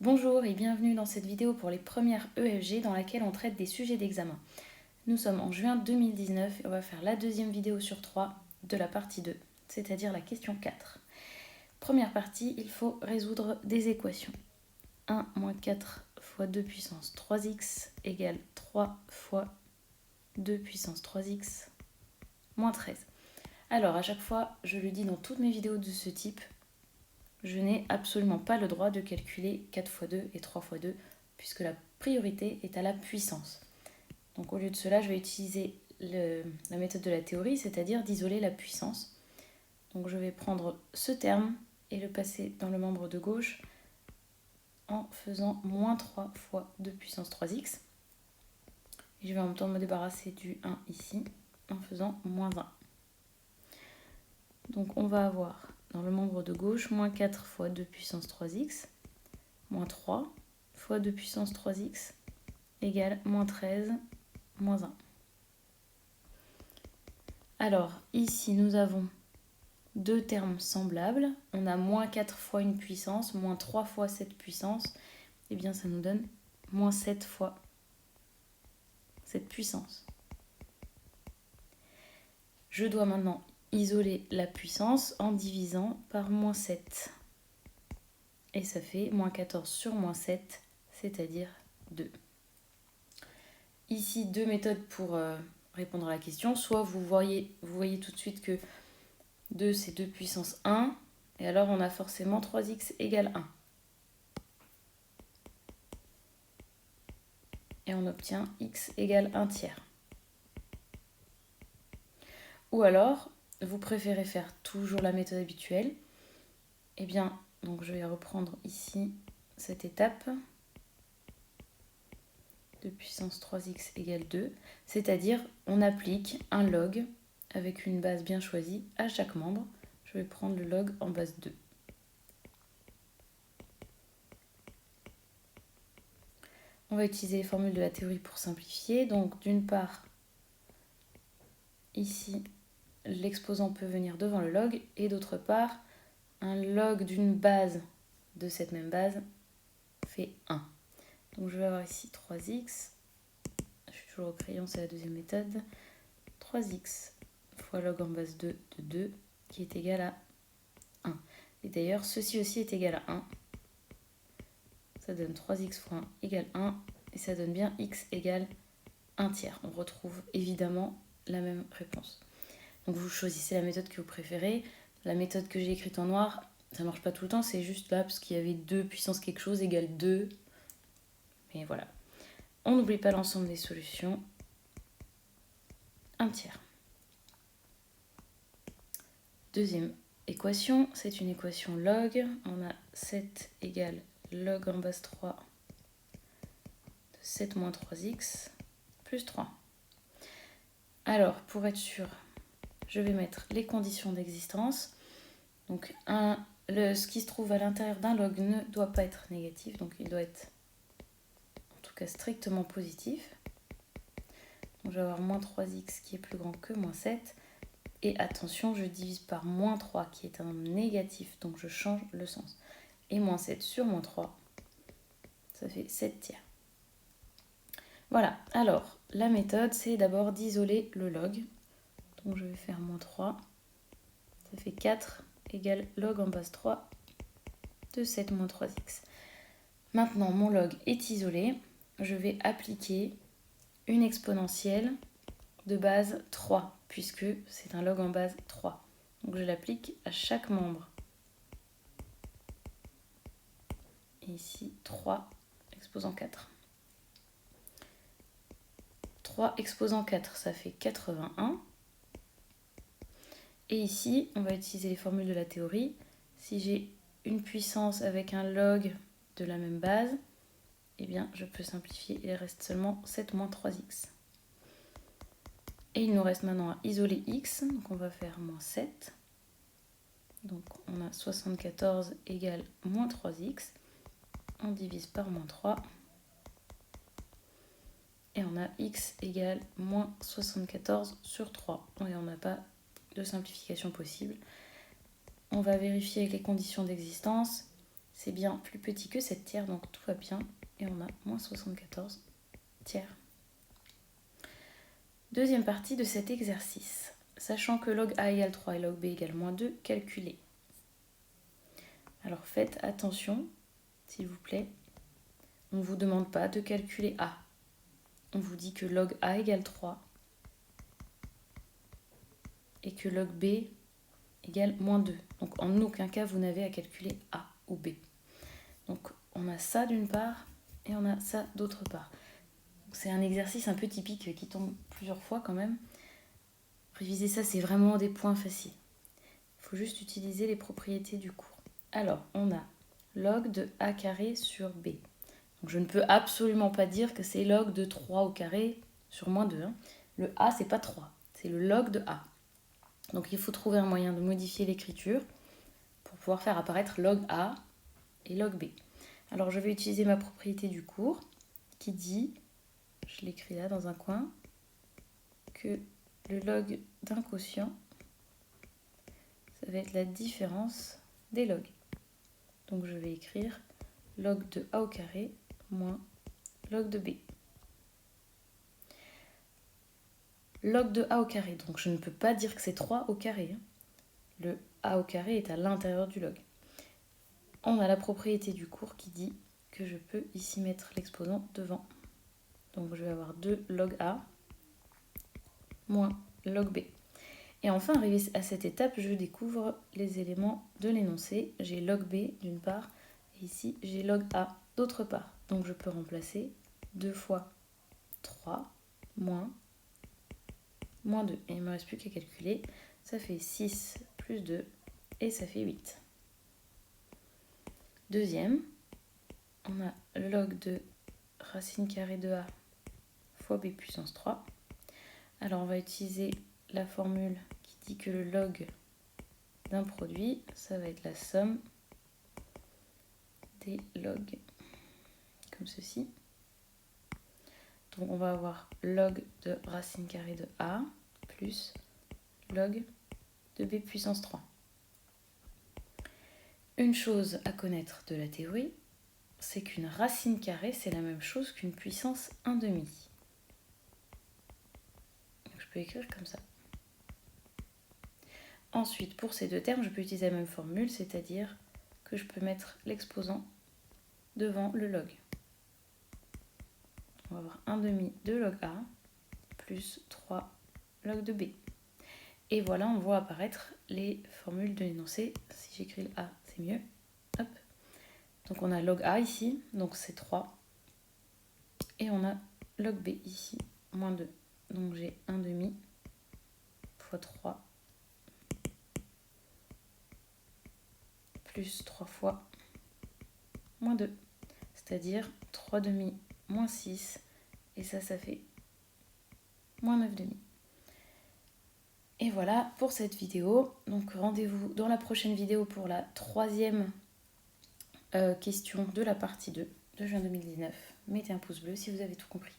Bonjour et bienvenue dans cette vidéo pour les premières EFG dans laquelle on traite des sujets d'examen. Nous sommes en juin 2019 et on va faire la deuxième vidéo sur 3 de la partie 2, c'est-à-dire la question 4. Première partie, il faut résoudre des équations. 1 moins 4 fois 2 puissance 3x égale 3 fois 2 puissance 3x moins 13. Alors à chaque fois, je le dis dans toutes mes vidéos de ce type, je n'ai absolument pas le droit de calculer 4 fois 2 et 3 fois 2 puisque la priorité est à la puissance. Donc au lieu de cela, je vais utiliser la méthode de la théorie, c'est-à-dire d'isoler la puissance. Donc je vais prendre ce terme et le passer dans le membre de gauche en faisant moins 3 fois 2 puissance 3x. Et je vais en même temps me débarrasser du 1 ici en faisant moins 1. Donc on va avoir dans le membre de gauche moins 4 fois 2 puissance 3x moins 3 fois 2 puissance 3x égale moins 13 moins 1. Alors ici nous avons deux termes semblables. On a moins 4 fois une puissance, moins 3 fois cette puissance. Et bien ça nous donne moins 7 fois cette puissance. Je dois maintenant isoler la puissance en divisant par moins 7. Et ça fait moins 14 sur moins 7, c'est-à-dire 2. Ici, deux méthodes pour répondre à la question. Soit vous voyez tout de suite que 2 c'est 2 puissance 1, et alors on a forcément 3x égale 1. Et on obtient x égale 1 tiers. Ou alors, vous préférez faire toujours la méthode habituelle. Eh bien, donc je vais reprendre ici cette étape. 2 puissance 3x égale 2. C'est-à-dire, on applique un log avec une base bien choisie à chaque membre. Je vais prendre le log en base 2. On va utiliser les formules de la théorie pour simplifier. Donc, d'une part, ici, l'exposant peut venir devant le log. Et d'autre part, un log d'une base de cette même base fait 1. Donc, je vais avoir ici 3x. Je suis toujours au crayon, c'est la deuxième méthode. 3x fois log en base 2 de 2 qui est égal à 1. Et d'ailleurs, ceci aussi est égal à 1. Ça donne 3x fois 1 égale 1. Et ça donne bien x égale 1 tiers. On retrouve évidemment la même réponse. Donc vous choisissez la méthode que vous préférez. La méthode que j'ai écrite en noir, ça ne marche pas tout le temps. C'est juste là parce qu'il y avait 2 puissance quelque chose égale 2. Mais voilà. On n'oublie pas l'ensemble des solutions. 1 tiers. Deuxième équation, c'est une équation log. On a 7 égale log en base 3 de 7 moins 3x plus 3. Alors, pour être sûr, je vais mettre les conditions d'existence. Donc, ce qui se trouve à l'intérieur d'un log ne doit pas être négatif, donc il doit être en tout cas strictement positif. Donc, je vais avoir moins 3x qui est plus grand que moins 7. Et attention, je divise par moins 3 qui est un négatif, donc je change le sens. Et moins 7 sur moins 3, ça fait 7 tiers. Voilà, alors la méthode c'est d'abord d'isoler le log. Donc je vais faire moins 3, ça fait 4 égale log en base 3 de 7 moins 3x. Maintenant mon log est isolé, je vais appliquer une exponentielle de base 3 puisque c'est un log en base 3. Donc je l'applique à chaque membre. Et ici 3 exposant 4. 3 exposant 4, ça fait 81. Et ici, on va utiliser les formules de la théorie. Si j'ai une puissance avec un log de la même base, eh bien, je peux simplifier. Il reste seulement 7 moins 3x. Et il nous reste maintenant à isoler x. Donc, on va faire moins 7. Donc, on a 74 égale moins 3x. On divise par moins 3. Et on a x égale moins 74 sur 3. Et on n'a pas de simplification possible. On va vérifier avec les conditions d'existence. c'est bien plus petit que 7 tiers, donc tout va bien. Et on a moins 74 tiers. Deuxième partie de cet exercice. Sachant que log A égale 3 et log B égale moins 2, calculez. Alors faites attention, s'il vous plaît. On ne vous demande pas de calculer A. On vous dit que log A égale 3 et que log B égale moins 2. Donc en aucun cas, vous n'avez à calculer A ou B. Donc on a ça d'une part et on a ça d'autre part. C'est un exercice un peu typique qui tombe plusieurs fois quand même. Réviser ça, c'est vraiment des points faciles. Il faut juste utiliser les propriétés du cours. Alors, on a log de A carré sur B. Donc je ne peux absolument pas dire que c'est log de 3 au carré sur moins 2. Le A, c'est pas 3, c'est le log de A. Donc il faut trouver un moyen de modifier l'écriture pour pouvoir faire apparaître log A et log B. Alors je vais utiliser ma propriété du cours qui dit, je l'écris là dans un coin, que le log d'un quotient, ça va être la différence des logs. Donc je vais écrire log de A au carré moins log de B. Log de A au carré, donc je ne peux pas dire que c'est 3 au carré. Le A au carré est à l'intérieur du log. On a la propriété du cours qui dit que je peux ici mettre l'exposant devant. Donc je vais avoir 2 log A moins log B. Et enfin, arrivé à cette étape, je découvre les éléments de l'énoncé. J'ai log B d'une part, et ici j'ai log A d'autre part. Donc je peux remplacer 2 fois 3 moins 2. Et il ne me reste plus qu'à calculer. Ça fait 6 plus 2 et ça fait 8. Deuxième, on a le log de racine carrée de A fois B puissance 3. Alors on va utiliser la formule qui dit que le log d'un produit, ça va être la somme des logs, comme ceci. Donc on va avoir log de racine carrée de A plus log de B puissance 3. Une chose à connaître de la théorie, c'est qu'une racine carrée, c'est la même chose qu'une puissance 1/2. Donc je peux écrire comme ça. Ensuite, pour ces deux termes, je peux utiliser la même formule, c'est-à-dire que je peux mettre l'exposant devant le log. On va avoir 1/2 de log A plus 3 log de B. Et voilà, on voit apparaître les formules de l'énoncé. Si j'écris le A, c'est mieux. Hop. Donc on a log A ici, donc c'est 3. Et on a log B ici, moins 2. Donc j'ai 1/2 fois 3 plus 3 fois moins 2. C'est-à-dire 3/2 moins 6. Et ça fait moins 9/2. Et voilà pour cette vidéo. Donc rendez-vous dans la prochaine vidéo pour la troisième question de la partie 2 de juin 2019. Mettez un pouce bleu si vous avez tout compris.